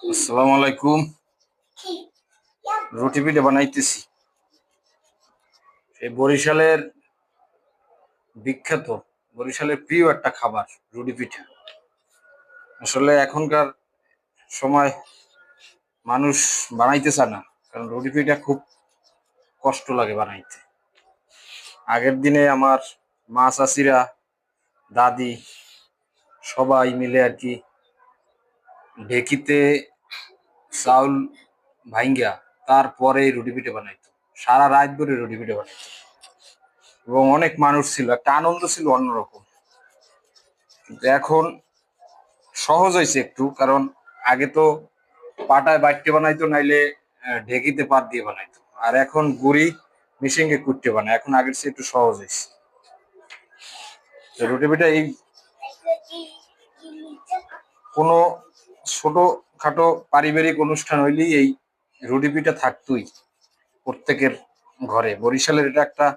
আসসালামু আলাইকুম। রুটি পিঠা বানাইতেছি। এই বরিশালের বিখ্যাত, বরিশালের প্রিয় একটা খাবার রুটি পিঠা। আসলে এখনকার সময় মানুষ বানাইতে চায় না, কারণ রুটি পিঠা খুব কষ্ট লাগে বানাইতে। আগের দিনে আমার মা চাচিরা, দাদি সবাই মিলে আর কি ঢেকিতে চাউল ভাইঙ্গা তারপরে রুটি পিঠা বানাইতো। সারা রাত ধরে রুটি পিঠা বানাইতো এবং অনেক মানুষ ছিল, একটা আনন্দ ছিল অন্যরকম। কিন্তু এখন সহজ হয়েছে একটু, কারণ আগে তো পাটায় বাইটে বানাইতো, নাইলে ঢেকিতে পাট দিয়ে বানাইতো। আর এখন গুড়ি মিশিংয়ে কুটতে বানায়, এখন আগের চেয়ে একটু সহজ হয়েছে। তো রুটি পিঠা এই কোনো ছোটখাটো পারিবারিক অনুষ্ঠান হইলেই এই রুটি পিঠা থাকতোই প্রত্যেকের ঘরে। বরিশালের এটা একটা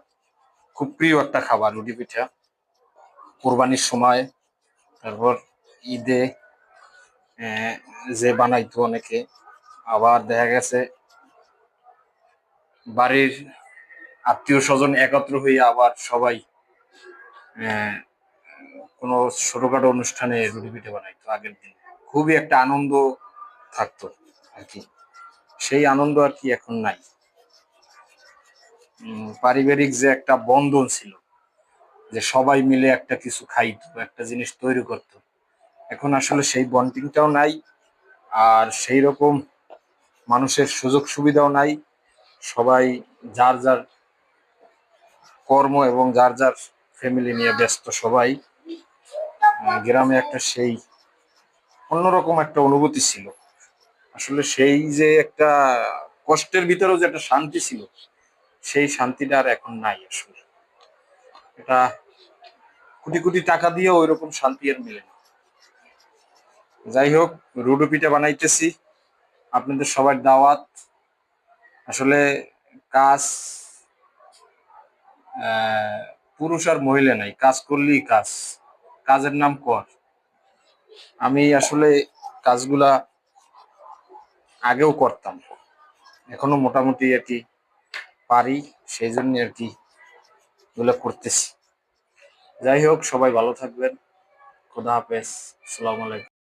খুব প্রিয় একটা খাবার রুটি পিঠা। কোরবানির সময়, তারপর ঈদে যে বানাইতো অনেকে, আবার দেখা গেছে বাড়ির আত্মীয় স্বজন একত্র হয়ে আবার সবাই কোনো ছোটখাটো অনুষ্ঠানে রুটি পিঠে বানাইতো আগের দিন। খুবই একটা আনন্দ থাকতো আর কি। সেই আনন্দ আর কি এখন নাই। পারিবারিক যে একটা বন্ধন ছিল, যে সবাই মিলে একটা কিছু খাইতো, একটা জিনিস তৈরি করতো, এখন আসলে সেই বন্ডিংটাও নাই। আর সেই রকম মানুষের সুযোগ সুবিধাও নাই। সবাই যার যার কর্ম এবং যার যার ফ্যামিলি নিয়ে ব্যস্ত সবাই। গ্রামে একটা সেই অন্যরকম একটা অনুভূতি ছিল। আসলে সেই যে একটা কষ্টের ভিতরেও যে একটা শান্তি ছিল, সেই শান্তিটা আর এখন নাই আসলে। এটা কোটি কোটি টাকা দিয়ে ওই রকম শান্তি আর মিলে না। যাই হোক, রুডু পিঠা বানাইতেছি, আপনাদের সবার দাওয়াত। আসলে কাজ পুরুষ আর মহিলা নাই, কাজ করলেই কাজ, কাজের নাম কর। আমি আসলে কাজগুলা আগেও করতাম, এখনো মোটামুটি আর কি পারি, সেই জন্য আর কি এগুলো করতেছি। যাই হোক, সবাই ভালো থাকবেন। খোদা হাফেজ। আসসালামু আলাইকুম।